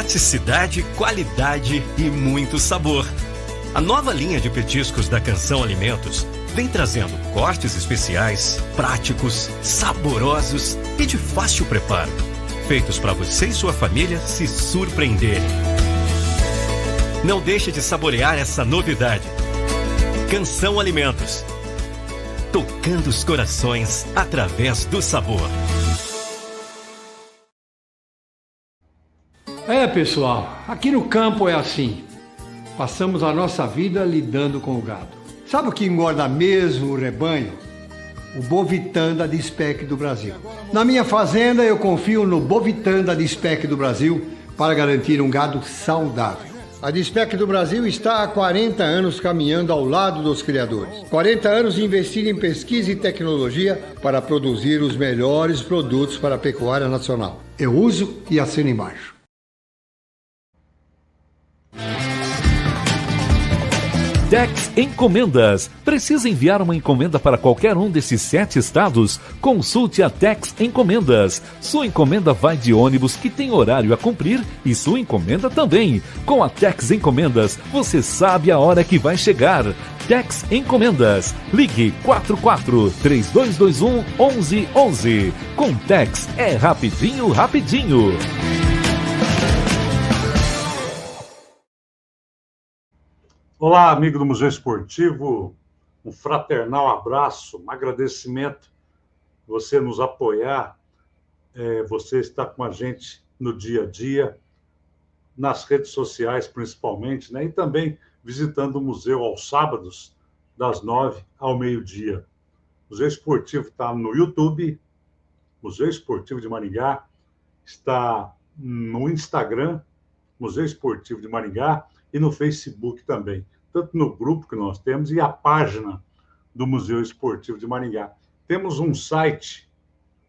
Praticidade, qualidade e muito sabor. A nova linha de petiscos da Canção Alimentos vem trazendo cortes especiais, práticos, saborosos e de fácil preparo, feitos para você e sua família se surpreenderem. Não deixe de saborear essa novidade. Canção Alimentos, tocando os corações através do sabor. Pessoal, aqui no campo é assim. Passamos a nossa vida lidando com o gado. Sabe o que engorda mesmo o rebanho? O Bovitan da Dispec do Brasil. Na minha fazenda eu confio no Bovitan da Dispec do Brasil para garantir um gado saudável. A Dispec do Brasil está há 40 anos caminhando ao lado dos criadores. 40 anos investindo em pesquisa e tecnologia para produzir os melhores produtos para a pecuária nacional. Eu uso e assino embaixo. Tex Encomendas. Precisa enviar uma encomenda para qualquer um desses 7 estados? Consulte a Tex Encomendas. Sua encomenda vai de ônibus que tem horário a cumprir e sua encomenda também. Com a Tex Encomendas, você sabe a hora que vai chegar. Tex Encomendas. Ligue 44-3221-1111. Com Tex é rapidinho, rapidinho. Olá, amigo do Museu Esportivo, um fraternal abraço, um agradecimento por você nos apoiar, você está com a gente no dia a dia, nas redes sociais principalmente, né? E também visitando o museu aos sábados, das 9 ao meio-dia. O Museu Esportivo está no YouTube, Museu Esportivo de Maringá, está no Instagram, Museu Esportivo de Maringá, e no Facebook também, tanto no grupo que nós temos e a página do Museu Esportivo de Maringá. Temos um site,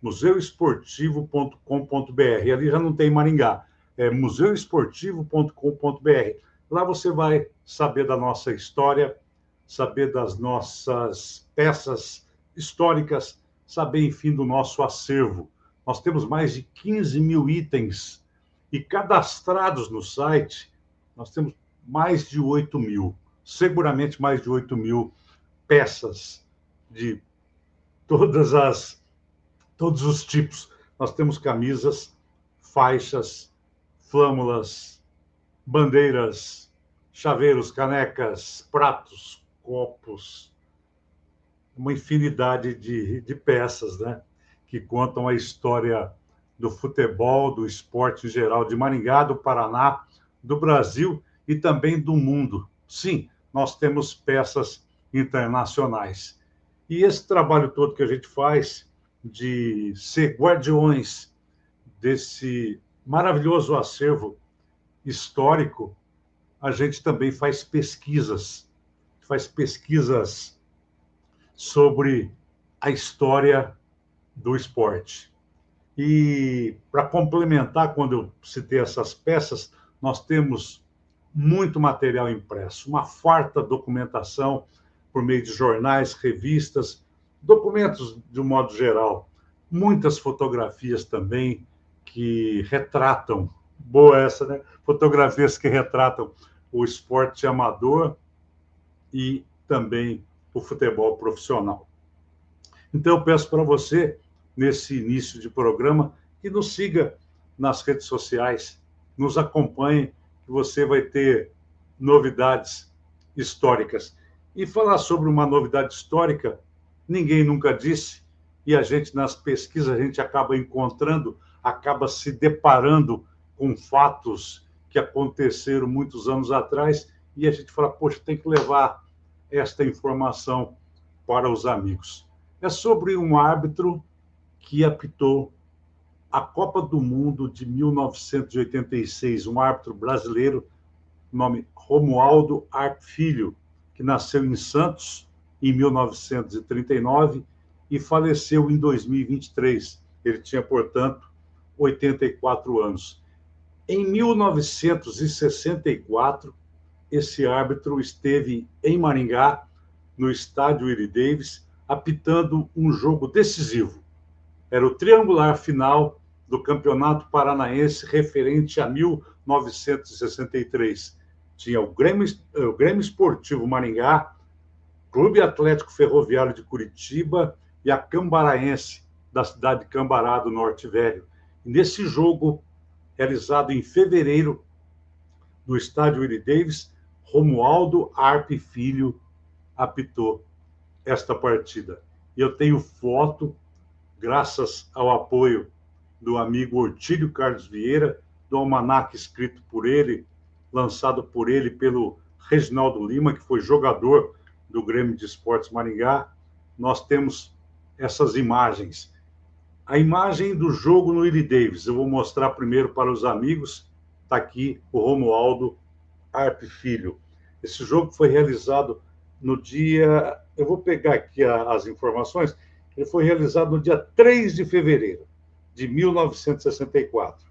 museuesportivo.com.br, ali já não tem Maringá, é museuesportivo.com.br. Lá você vai saber da nossa história, saber das nossas peças históricas, saber, enfim, do nosso acervo. Nós temos mais de 15 mil itens e cadastrados no site, nós temos mais de 8 mil, seguramente mais de 8 mil peças de todos os tipos. Nós temos camisas, faixas, flâmulas, bandeiras, chaveiros, canecas, pratos, copos, uma infinidade de peças, né, que contam a história do futebol, do esporte em geral, de Maringá, do Paraná, do Brasil e também do mundo. Sim, nós temos peças internacionais. E esse trabalho todo que a gente faz de ser guardiões desse maravilhoso acervo histórico, a gente também faz pesquisas sobre a história do esporte. E para complementar, quando eu citei essas peças, nós temos muito material impresso, uma farta documentação por meio de jornais, revistas, documentos de um modo geral, muitas fotografias também que retratam, boa essa, né? Fotografias que retratam o esporte amador e também o futebol profissional. Então eu peço para você, nesse início de programa, que nos siga nas redes sociais, nos acompanhe, que você vai ter novidades históricas. E falar sobre uma novidade histórica, ninguém nunca disse, e a gente, nas pesquisas, a gente acaba encontrando, acaba se deparando com fatos que aconteceram muitos anos atrás, e a gente fala, poxa, tem que levar esta informação para os amigos. É sobre um árbitro que apitou a Copa do Mundo de 1986, um árbitro brasileiro, nome Romualdo Arp Filho, que nasceu em Santos em 1939 e faleceu em 2023. Ele tinha, portanto, 84 anos. Em 1964, esse árbitro esteve em Maringá, no estádio Willie Davis, apitando um jogo decisivo. Era o triangular final do Campeonato Paranaense referente a 1963. Tinha o Grêmio Esportivo Maringá, Clube Atlético Ferroviário de Curitiba e a Cambaraense, da cidade de Cambará, do Norte Velho. E nesse jogo, realizado em fevereiro, no estádio Willie Davis, Romualdo Arpe Filho apitou esta partida. E eu tenho foto, graças ao apoio do amigo Ortílio Carlos Vieira, do almanaque escrito por ele, lançado por ele pelo Reginaldo Lima, que foi jogador do Grêmio de Esportes Maringá. Nós temos essas imagens. A imagem do jogo no Willie Davis, eu vou mostrar primeiro para os amigos. Está aqui o Romualdo Arpe Filho. Esse jogo foi realizado no dia... Eu vou pegar aqui as informações. Ele foi realizado no dia 3 de fevereiro de 1964.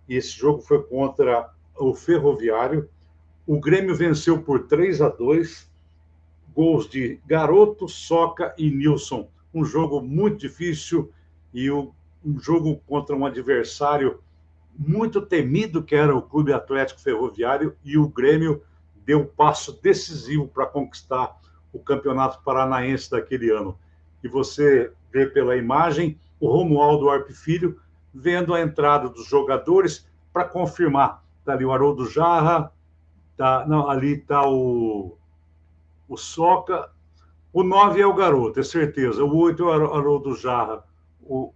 E esse jogo foi contra o Ferroviário. O Grêmio venceu por 3-2, gols de Garoto, Soca e Nilson. Um jogo muito difícil e um jogo contra um adversário muito temido, que era o Clube Atlético Ferroviário, e o Grêmio deu um passo decisivo para conquistar o Campeonato Paranaense daquele ano. E você vê pela imagem o Romualdo Arpe Filho vendo a entrada dos jogadores para confirmar. Está ali o Haroldo Jarra, ali está o Soca, o 9 é o Garoto, é certeza, o 8 é o Haroldo Jarra, o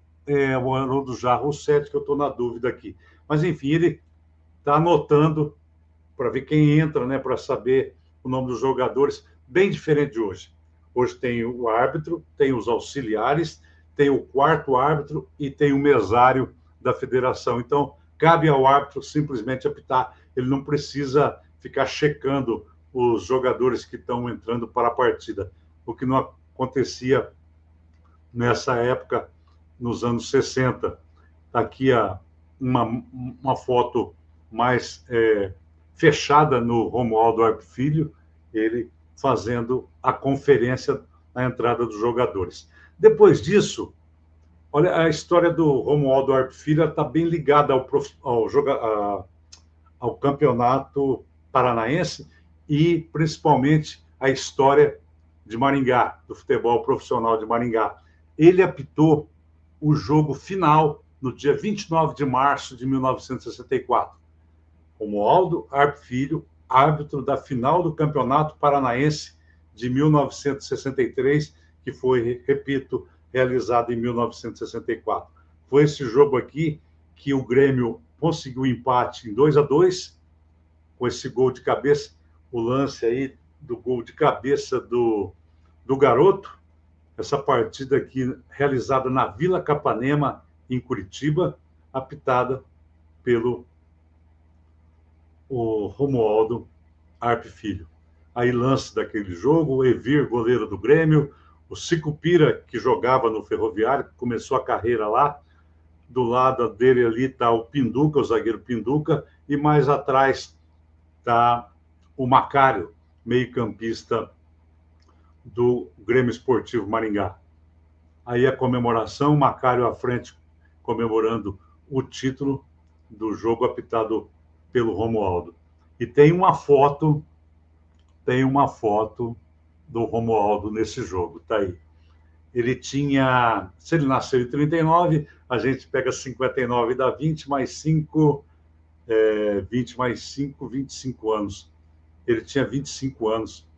Haroldo Jarra, o 7 que eu estou na dúvida aqui. Mas, enfim, ele está anotando para ver quem entra, né, para saber o nome dos jogadores, bem diferente de hoje. Hoje tem o árbitro, tem os auxiliares, tem o quarto árbitro e tem o mesário da federação. Então, cabe ao árbitro simplesmente apitar. Ele não precisa ficar checando os jogadores que estão entrando para a partida, o que não acontecia nessa época, nos anos 60. Está aqui uma foto mais fechada no Romualdo Arpe Filho, ele fazendo a conferência na entrada dos jogadores. Depois disso, olha, a história do Romualdo Arpe Filho está bem ligada ao Campeonato Paranaense e, principalmente, a história de Maringá, do futebol profissional de Maringá. Ele apitou o jogo final no dia 29 de março de 1964. Romualdo Arpe Filho, árbitro da final do Campeonato Paranaense de 1963, que foi, repito, realizado em 1964. Foi esse jogo aqui que o Grêmio conseguiu empate em 2-2, com esse gol de cabeça, o lance aí do gol de cabeça do Garoto, essa partida aqui realizada na Vila Capanema, em Curitiba, apitada pelo Romualdo Arpe Filho. Aí lance daquele jogo, o Evir, goleiro do Grêmio, o Sicupira, que jogava no Ferroviário, que começou a carreira lá, do lado dele ali está o Pinduca, o zagueiro Pinduca, e mais atrás está o Macário, meio-campista do Grêmio Esportivo Maringá. Aí a comemoração, o Macário à frente comemorando o título do jogo apitado pelo Romualdo. E tem uma foto do Romualdo nesse jogo, tá aí. Ele tinha, se ele nasceu em 39, a gente pega 59 e dá 20 mais 5, 20 mais 5, 25 anos. Ele tinha 25 anos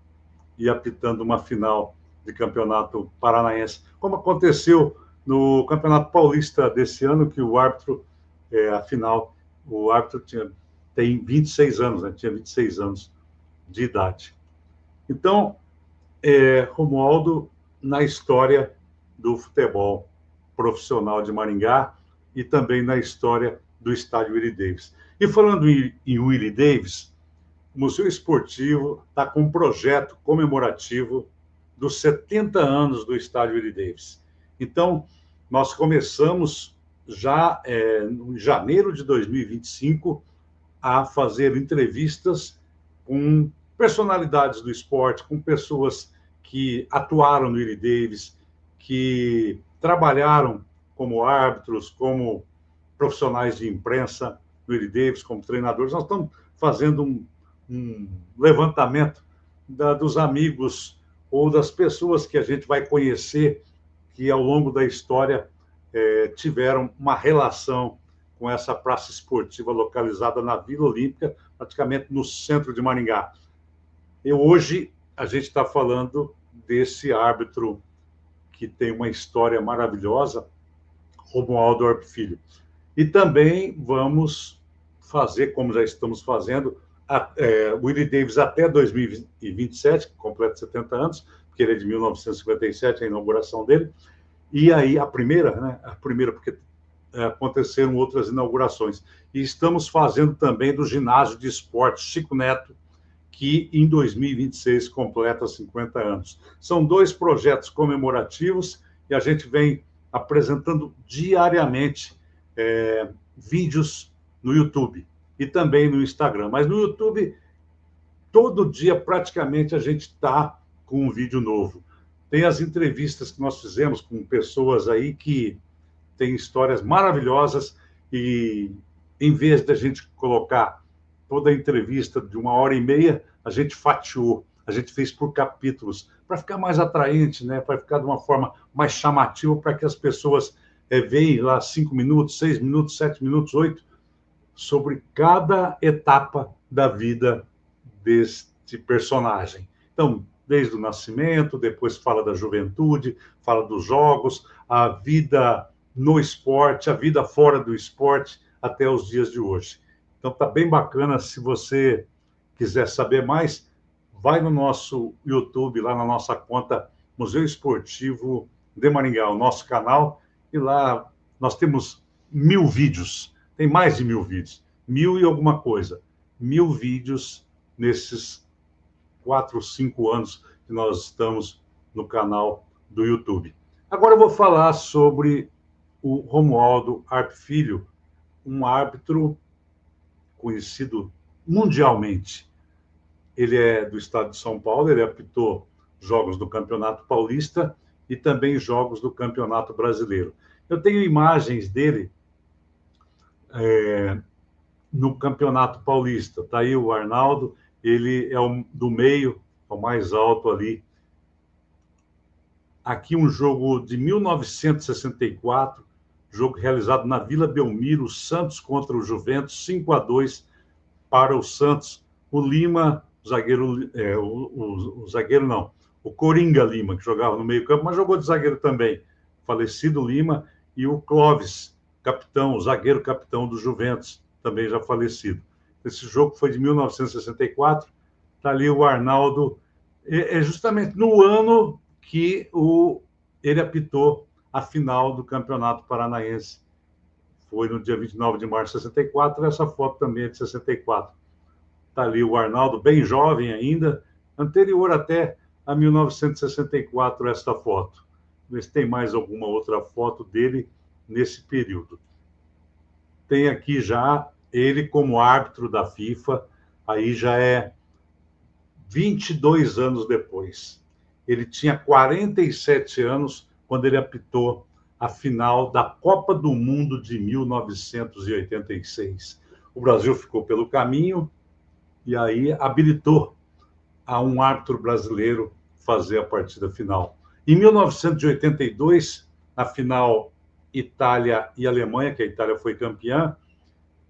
e apitando uma final de campeonato paranaense, como aconteceu no Campeonato Paulista desse ano, que o árbitro, afinal, o árbitro tem 26 anos, né? Tinha 26 anos de idade. Então, Romualdo na história do futebol profissional de Maringá e também na história do estádio Willie Davis. E falando em Willie Davis, o Museu Esportivo está com um projeto comemorativo dos 70 anos do estádio Willie Davis. Então, nós começamos já em janeiro de 2025 a fazer entrevistas com personalidades do esporte, com pessoas que atuaram no Willie Davis, que trabalharam como árbitros, como profissionais de imprensa, do Willie Davis, como treinadores. Nós estamos fazendo um levantamento dos amigos ou das pessoas que a gente vai conhecer que, ao longo da história, tiveram uma relação com essa praça esportiva localizada na Vila Olímpica, praticamente no centro de Maringá. E hoje a gente está falando desse árbitro que tem uma história maravilhosa, Romualdo Arp Filho. E também vamos fazer, como já estamos fazendo, o Willie Davis até 2027, que completa 70 anos, porque ele é de 1957, a inauguração dele. E aí, a primeira porque aconteceram outras inaugurações. E estamos fazendo também do ginásio de esporte Chico Neto, que em 2026 completa 50 anos. São 2 projetos comemorativos e a gente vem apresentando diariamente vídeos no YouTube e também no Instagram. Mas no YouTube, todo dia, praticamente, a gente está com um vídeo novo. Tem as entrevistas que nós fizemos com pessoas aí que têm histórias maravilhosas e, em vez da gente colocar toda a entrevista de 1h30, a gente fatiou, a gente fez por capítulos, para ficar mais atraente, né? Para ficar de uma forma mais chamativa, para que as pessoas vejam lá 5 minutos, 6 minutos, 7 minutos, 8, sobre cada etapa da vida deste personagem. Então, desde o nascimento, depois fala da juventude, fala dos jogos, a vida no esporte, a vida fora do esporte, até os dias de hoje. Então, tá bem bacana. Se você quiser saber mais, vai no nosso YouTube, lá na nossa conta Museu Esportivo de Maringá, o nosso canal, e lá nós temos 1000 vídeos, tem mais de 1000 vídeos, 1000 e alguma coisa, 1000 vídeos nesses 4, 5 anos que nós estamos no canal do YouTube. Agora eu vou falar sobre o Romualdo Arp Filho, um árbitro conhecido mundialmente. Ele é do estado de São Paulo, ele apitou jogos do Campeonato Paulista e também jogos do Campeonato Brasileiro. Eu tenho imagens dele no Campeonato Paulista. Está aí o Arnaldo, ele é do meio, o mais alto ali. Aqui um jogo de 1964, jogo realizado na Vila Belmiro, Santos contra o Juventus, 5-2 para o Santos. O Lima, o Coringa Lima, que jogava no meio-campo, mas jogou de zagueiro também, falecido Lima, e o Clóvis, capitão, o zagueiro capitão do Juventus, também já falecido. Esse jogo foi de 1964, está ali o Arnaldo, é justamente no ano que ele apitou a final do Campeonato Paranaense. Foi no dia 29 de março de 64, essa foto também é de 64. Está ali o Arnaldo, bem jovem ainda, anterior até a 1964, esta foto. Mas tem mais alguma outra foto dele nesse período. Tem aqui já ele como árbitro da FIFA, aí já é 22 anos depois. Ele tinha 47 anos quando ele apitou a final da Copa do Mundo de 1986. O Brasil ficou pelo caminho e aí habilitou a um árbitro brasileiro fazer a partida final. Em 1982, na final Itália e Alemanha, que a Itália foi campeã,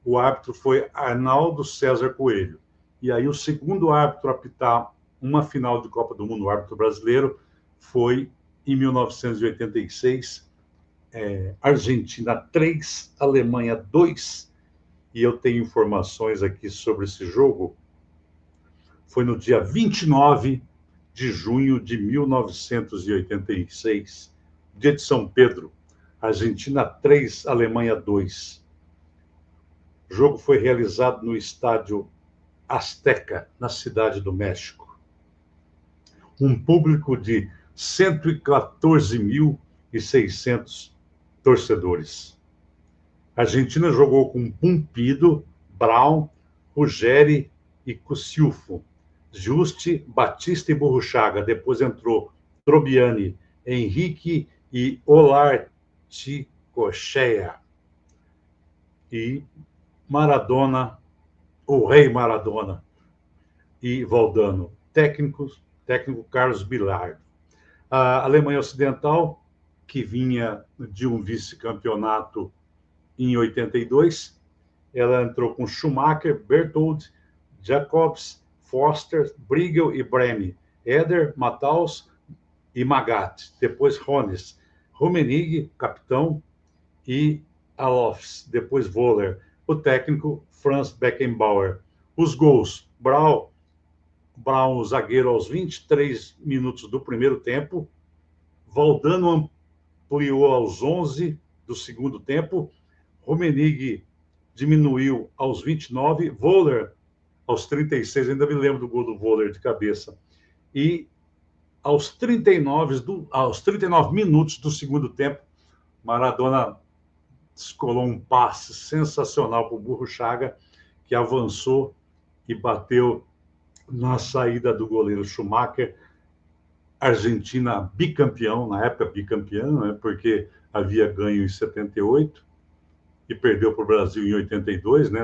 o árbitro foi Arnaldo César Coelho. E aí o segundo árbitro a apitar uma final de Copa do Mundo, o árbitro brasileiro, foi em 1986, Argentina 3, Alemanha 2, e eu tenho informações aqui sobre esse jogo. Foi no dia 29 de junho de 1986, dia de São Pedro, Argentina 3, Alemanha 2. O jogo foi realizado no estádio Azteca, na Cidade do México. Um público de 114.600 torcedores. A Argentina jogou com Pumpido, Brown, Ruggeri e Cuciufo, Juste, Batista e Burruchaga. Depois entrou Trobiani, Henrique e Olarticochea. e Maradona, o rei Maradona e Valdano, técnico Carlos Bilardo. A Alemanha Ocidental, que vinha de um vice-campeonato em 82, ela entrou com Schumacher, Berthold, Jacobs, Foster, Briegel e Breme, Eder, Matthaus e Magat, depois Hones, Rummenigge, capitão, e Alofs, depois Voller, o técnico Franz Beckenbauer. Os gols, Brown, zagueiro aos 23 minutos do primeiro tempo, Valdano ampliou aos 11 do segundo tempo, Rummenigge diminuiu aos 29, Voller aos 36, ainda me lembro do gol do Voller de cabeça, e aos 39 minutos do segundo tempo, Maradona descolou um passe sensacional para o Burro Chaga, que avançou e bateu na saída do goleiro Schumacher. Argentina bicampeão, na época bicampeão, né, porque havia ganho em 78 e perdeu para o Brasil em 82, né,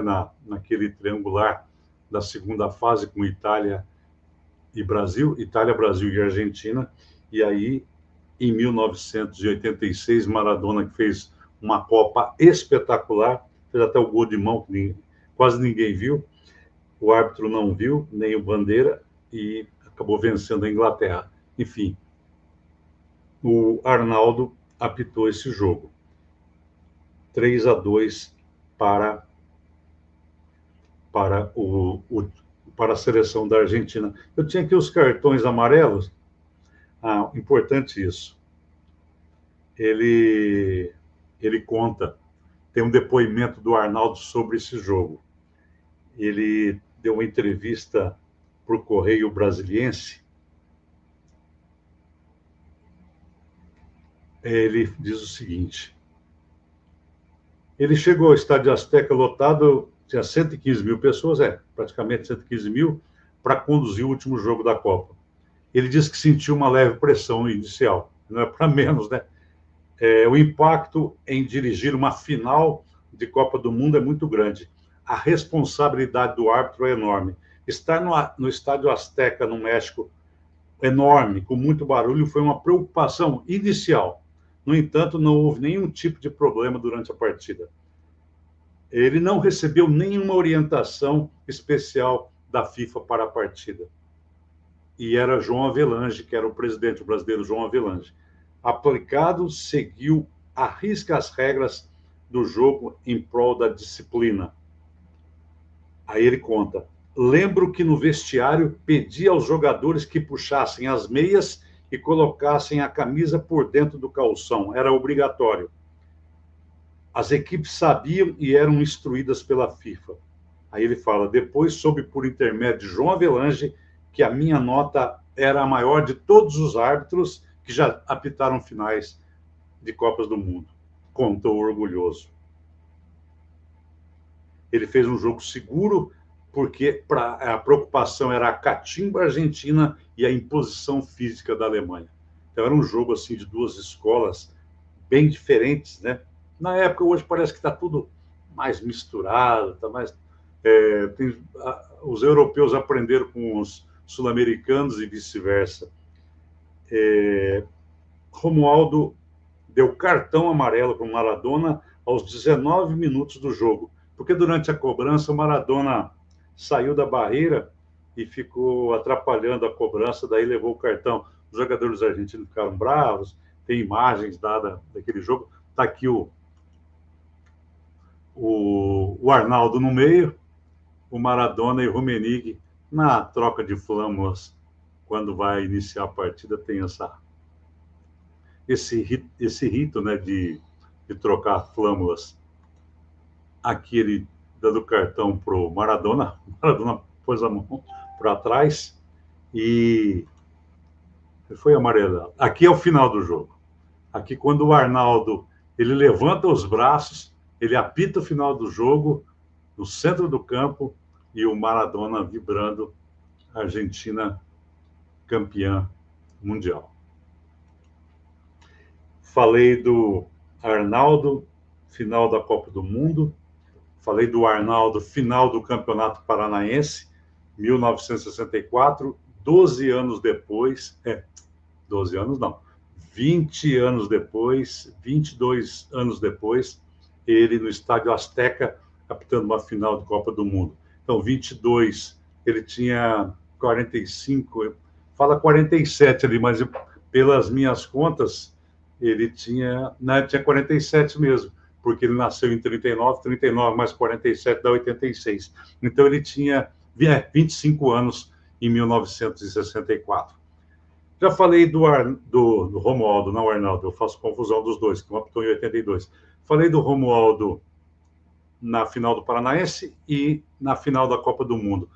naquele triangular da segunda fase com Itália e Brasil, Itália, Brasil e Argentina. E aí, em 1986, Maradona, que fez uma Copa espetacular, fez até o gol de mão que quase ninguém viu, o árbitro não viu, nem o Bandeira, e acabou vencendo a Inglaterra. Enfim, o Arnaldo apitou esse jogo. 3-2 para a seleção da Argentina. Eu tinha aqui os cartões amarelos. Importante isso. Ele conta, tem um depoimento do Arnaldo sobre esse jogo. Ele deu uma entrevista para o Correio Brasiliense. Ele diz o seguinte: ele chegou ao Estádio Azteca lotado, tinha 115 mil pessoas, praticamente 115 mil, para conduzir o último jogo da Copa. Ele disse que sentiu uma leve pressão inicial, não é para menos, né? O impacto em dirigir uma final de Copa do Mundo é muito grande. A responsabilidade do árbitro é enorme. Estar no Estádio Azteca, no México, enorme, com muito barulho, foi uma preocupação inicial. No entanto, não houve nenhum tipo de problema durante a partida. Ele não recebeu nenhuma orientação especial da FIFA para a partida. E era João Avelange, que era o presidente brasileiro, João Avelange. Aplicado, seguiu à risca as regras do jogo em prol da disciplina. Aí ele conta: lembro que no vestiário pedi aos jogadores que puxassem as meias e colocassem a camisa por dentro do calção. Era obrigatório. As equipes sabiam e eram instruídas pela FIFA. Aí ele fala: depois soube por intermédio de João Avelange que a minha nota era a maior de todos os árbitros que já apitaram finais de Copas do Mundo. Contou orgulhoso. Ele fez um jogo seguro, porque a preocupação era a catimba argentina e a imposição física da Alemanha. Então era um jogo assim de duas escolas bem diferentes, né? Na época, hoje parece que está tudo mais misturado, tá mais, os europeus aprenderam com os sul-americanos e vice-versa. Romualdo deu cartão amarelo para o Maradona aos 19 minutos do jogo, porque durante a cobrança o Maradona saiu da barreira e ficou atrapalhando a cobrança, daí levou o cartão. Os jogadores argentinos ficaram bravos, tem imagens dadas daquele jogo. Está aqui o Arnaldo no meio, o Maradona e o Rummenigge na troca de flâmulas. Quando vai iniciar a partida, tem esse rito, né, de trocar flâmulas. Aqui ele dando cartão para o Maradona pôs a mão para trás e foi amarelado. Aqui é o final do jogo. Aqui, quando o Arnaldo ele levanta os braços, ele apita o final do jogo no centro do campo e o Maradona vibrando, a Argentina campeã mundial. Falei do Arnaldo, final da Copa do Mundo. Falei do Arnaldo, final do Campeonato Paranaense, 1964, 12 anos depois, 12 anos não, 20 anos depois, 22 anos depois, ele no Estádio Azteca, apitando uma final de Copa do Mundo. Então, 22, ele tinha 45, fala 47 ali, mas pelas minhas contas, ele tinha 47 mesmo, porque ele nasceu em 39 mais 47 dá 86. Então, ele tinha 25 anos em 1964. Já falei do Romualdo, não Arnaldo, eu faço confusão dos dois, que um apitou em 82. Falei do Romualdo na final do Paranaense e na final da Copa do Mundo.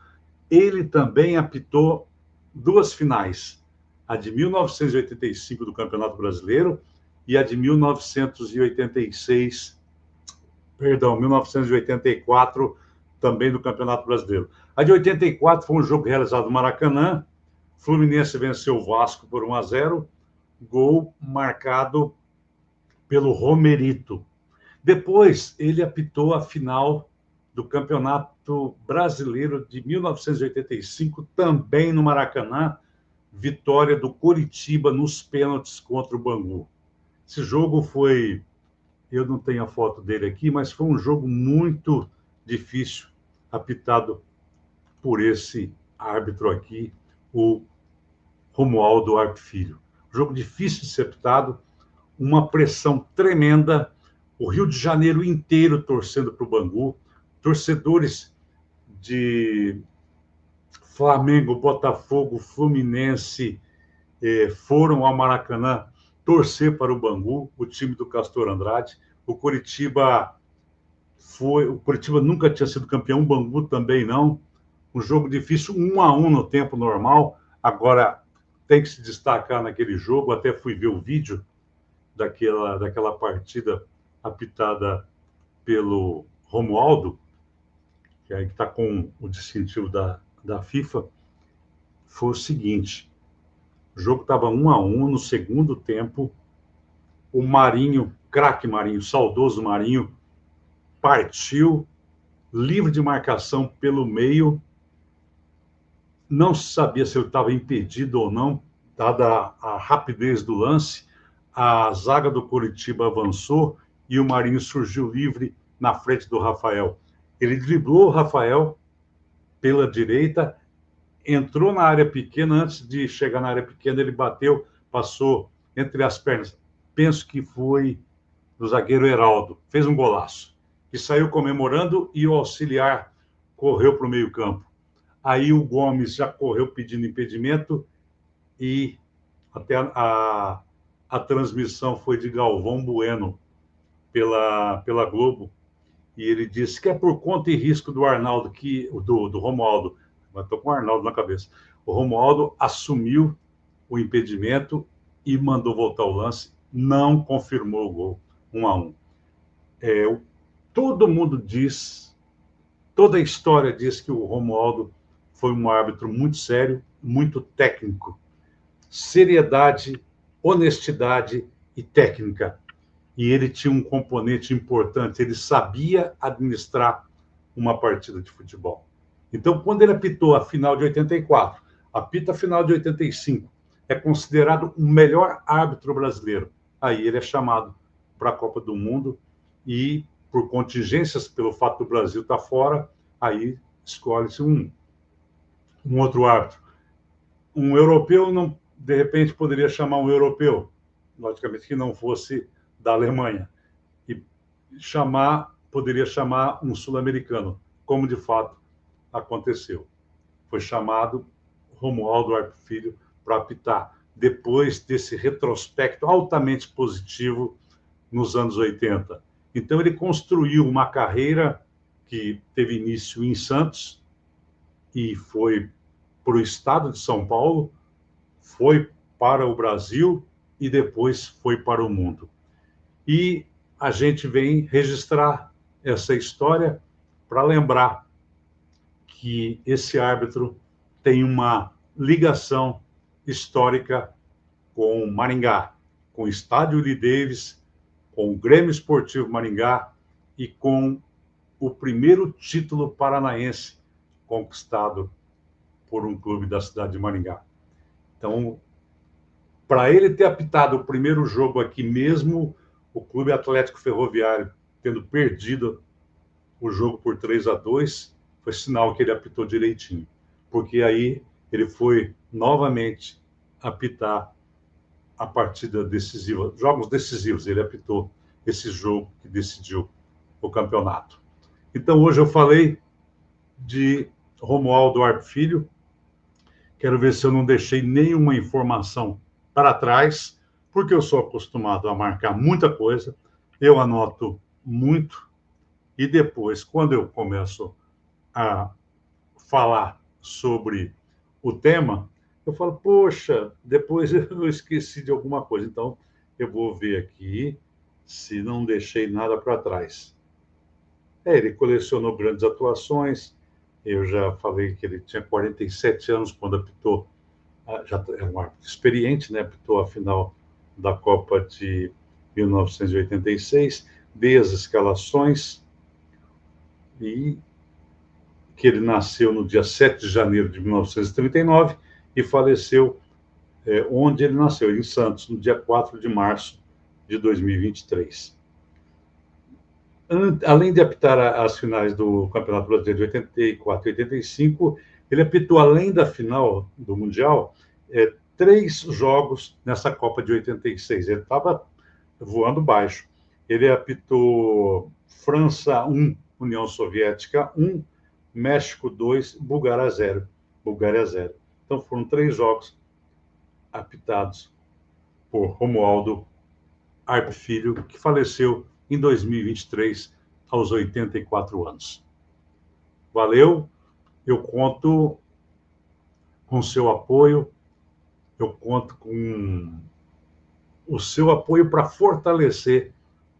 Ele também apitou duas finais, a de 1985 do Campeonato Brasileiro e a de 1984 também do Campeonato Brasileiro. A de 84 foi um jogo realizado no Maracanã, Fluminense venceu o Vasco por 1-0, gol marcado pelo Romerito. Depois, ele apitou a final do Campeonato Brasileiro de 1985, também no Maracanã, vitória do Coritiba nos pênaltis contra o Bangu. Esse jogo foi, eu não tenho a foto dele aqui, mas foi um jogo muito difícil, apitado por esse árbitro aqui, o Romualdo Arp Filho. Jogo difícil de ser apitado, uma pressão tremenda, o Rio de Janeiro inteiro torcendo para o Bangu, torcedores de Flamengo, Botafogo, Fluminense foram ao Maracanã torcer para o Bangu, o time do Castor Andrade. O Coritiba nunca tinha sido campeão, o Bangu também não. Um jogo difícil, 1-1 no tempo normal. Agora, tem que se destacar naquele jogo, até fui ver o vídeo daquela partida apitada pelo Romualdo, que está com o distintivo da FIFA, foi o seguinte: o jogo estava 1-1 no segundo tempo, o Marinho, craque Marinho, saudoso Marinho, partiu, livre de marcação pelo meio, não se sabia se ele estava impedido ou não, dada a rapidez do lance, a zaga do Coritiba avançou e o Marinho surgiu livre na frente do Rafael. Ele driblou o Rafael pela direita, entrou na área pequena, antes de chegar na área pequena, ele bateu, passou entre as pernas. Penso que foi do zagueiro Heraldo, fez um golaço. E saiu comemorando e o auxiliar correu para o meio-campo. Aí o Gomes já correu pedindo impedimento e até a transmissão foi de Galvão Bueno pela Globo. E ele disse que é por conta e risco do Arnaldo, do Romualdo. Mas estou com o Arnaldo na cabeça. O Romualdo assumiu o impedimento e mandou voltar o lance. Não confirmou o gol, 1-1. Todo mundo diz, toda a história diz que o Romualdo foi um árbitro muito sério, muito técnico. Seriedade, honestidade e técnica. E ele tinha um componente importante, ele sabia administrar uma partida de futebol. Então, quando ele apitou a final de 84, apita a final de 85, é considerado o melhor árbitro brasileiro. Aí ele é chamado para a Copa do Mundo e, por contingências, pelo fato do Brasil estar fora, aí escolhe-se um outro árbitro. Um europeu, não, de repente, poderia chamar um europeu, logicamente que não fosse da Alemanha, e poderia chamar um sul-americano, como de fato aconteceu. Foi chamado Romualdo Arp Filho para apitar, depois desse retrospecto altamente positivo nos anos 80. Então, ele construiu uma carreira que teve início em Santos e foi para o estado de São Paulo, foi para o Brasil e depois foi para o mundo. E a gente vem registrar essa história para lembrar que esse árbitro tem uma ligação histórica com Maringá, com o Estádio Willie Davis, com o Grêmio Esportivo Maringá e com o primeiro título paranaense conquistado por um clube da cidade de Maringá. Então, para ele ter apitado o primeiro jogo aqui mesmo, o Clube Atlético Ferroviário tendo perdido o jogo por 3-2, foi sinal que ele apitou direitinho, porque aí ele foi novamente apitar a partida decisiva, jogos decisivos, ele apitou esse jogo que decidiu o campeonato. Então, hoje eu falei de Romualdo Arp Filho, quero ver se eu não deixei nenhuma informação para trás, porque eu sou acostumado a marcar muita coisa, eu anoto muito, e depois, quando eu começo a falar sobre o tema, eu falo, poxa, depois eu esqueci de alguma coisa. Então, eu vou ver aqui se não deixei nada para trás. Ele colecionou grandes atuações, eu já falei que ele tinha 47 anos quando apitou, já é um árbitro experiente, né? Apitou a final da Copa de 1986, dei as escalações, e que ele nasceu no dia 7 de janeiro de 1939 e faleceu onde ele nasceu, em Santos, no dia 4 de março de 2023. Além de apitar as finais do Campeonato Brasileiro de 84 e 85, ele apitou, além da final do Mundial, 3 jogos nessa Copa de 86. Ele estava voando baixo. Ele apitou França 1, União Soviética 1, México 2, Bulgária 0. Então foram 3 jogos apitados por Romualdo Arp Filho, que faleceu em 2023, aos 84 anos. Valeu, eu conto com seu apoio, eu conto com o seu apoio para fortalecer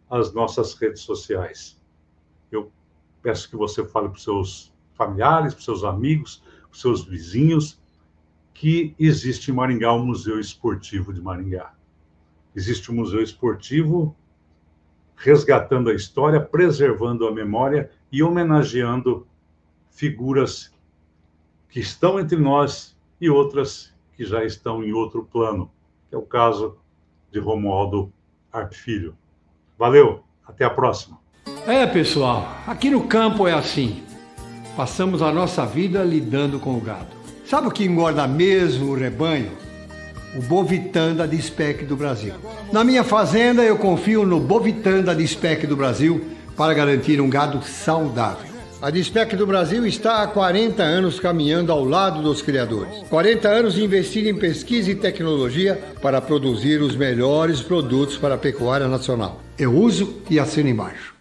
as nossas redes sociais. Eu peço que você fale para os seus familiares, para os seus amigos, para os seus vizinhos, que existe em Maringá o Museu Esportivo de Maringá. Existe um museu esportivo resgatando a história, preservando a memória e homenageando figuras que estão entre nós e outras que já estão em outro plano, que é o caso de Romualdo Arp Filho. Valeu, até a próxima. Pessoal, aqui no campo é assim. Passamos a nossa vida lidando com o gado. Sabe o que engorda mesmo o rebanho? O Bovitan da Dispec do Brasil. Na minha fazenda, eu confio no Bovitan da Dispec do Brasil para garantir um gado saudável. A Dispec do Brasil está há 40 anos caminhando ao lado dos criadores. 40 anos investindo em pesquisa e tecnologia para produzir os melhores produtos para a pecuária nacional. Eu uso e assino embaixo.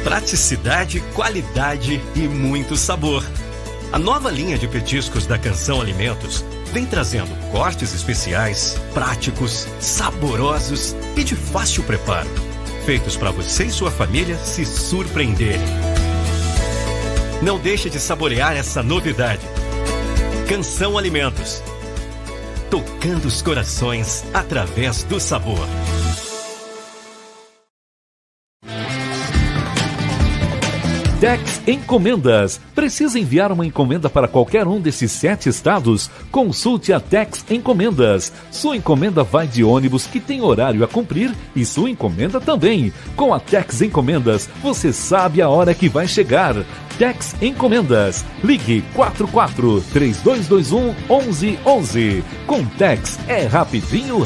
Praticidade, qualidade e muito sabor. A nova linha de petiscos da Canção Alimentos vem trazendo cortes especiais, práticos, saborosos e de fácil preparo, feitos para você e sua família se surpreenderem. Não deixe de saborear essa novidade. Canção Alimentos, tocando os corações através do sabor. Tex Encomendas. Precisa enviar uma encomenda para qualquer um desses 7 estados? Consulte a Tex Encomendas. Sua encomenda vai de ônibus que tem horário a cumprir e sua encomenda também. Com a Tex Encomendas, você sabe a hora que vai chegar. Tex Encomendas. Ligue 44-3221-1111. Com Tex é rapidinho.